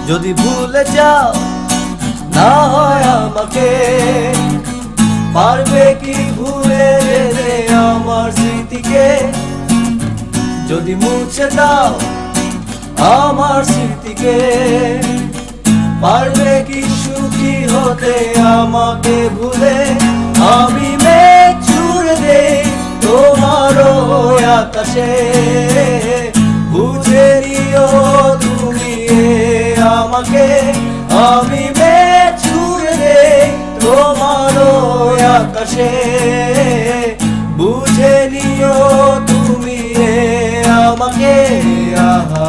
যদি ভুলে যাও না হয় আমাকে, পারবে কি ভুলে যেতে আমার স্মৃতিকে? যদি মুছে দাও আমার স্মৃতিকে, পারবে কি সুখী হতে আমাকে ভুলে? আমি মেঘ ছুঁড়ে দেই তোমার ওই আকাশে, বুঝে নিও তুমি আমাকে। আমি মেঘ ছুঁড়ে দেই তোমার ওই আকাশে, বুঝে নিও তুমি আমাকে। আহা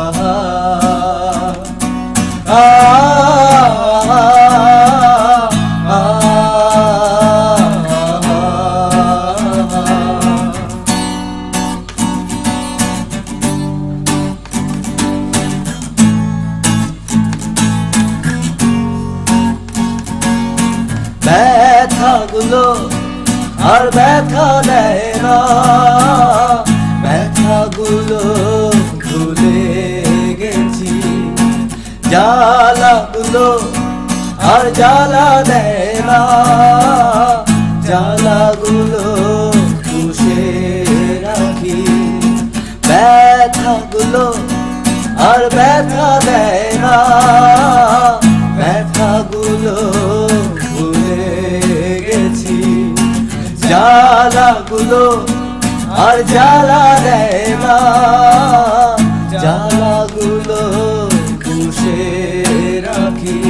ব্যথাগুলো আর ব্যথা দেয় না, ব্যথাগুলো ভুলে গেছি। জ্বালাগুলো আর জ্বালা দেয় না, জ্বালাগুলো পুষে রাখি। ব্যথাগুলো আর ব্যথা দেয় না, ব্যথাগুলো ভুলে গেছি। জ্বালাগুলো আর জ্বালা দেয় না, জ্বালাগুলো পুষে রাখি।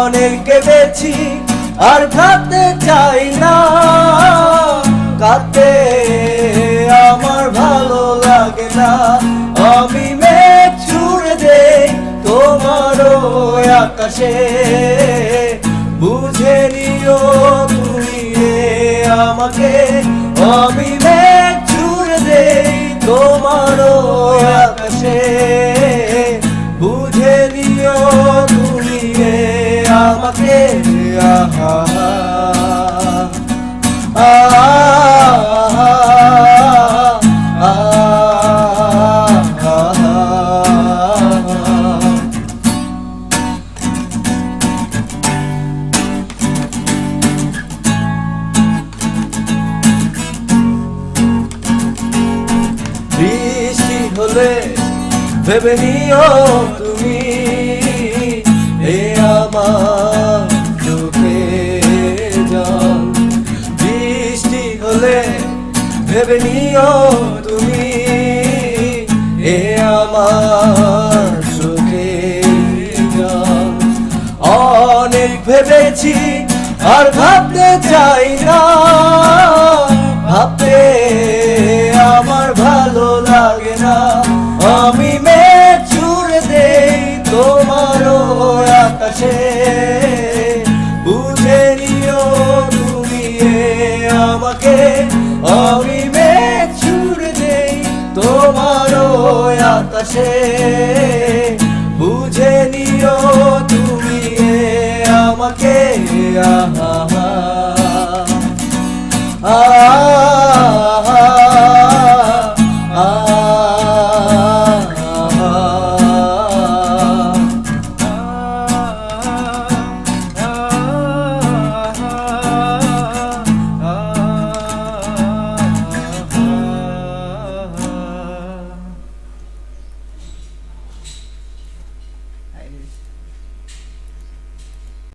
অনেক কেঁদেছি আর কাঁদতে চাই না, কাঁদতে আমার ভালো লাগে না। আমি মেঘ ছুঁড়ে দেই তোমার ওই আকাশে, বুঝে নিও তুমি আমাকে। আমি মেঘ ছুঁড়ে দেই তোমার ওই আকাশে, বুঝে নিও তুমি আমাকে। আহা বৃষ্টি হলে ভেবে নিও তুমি আমার চোখে জল। বৃষ্টি হলে ভেবে নিও তুমি আমার চোখে জল। অনেক ভেবেছি আর ভাবতে চাই না, ভাবতে আমার ভালো লাগে না। আমি মেঘ ছুঁড়ে দেই তোমার ওই আকাশে, বুঝে নিও তুমি আমাকে। আমি মেঘ ছুঁড়ে দেই তোমার ওই আকাশে, বুঝে নিও তুমি আমাকে। আহা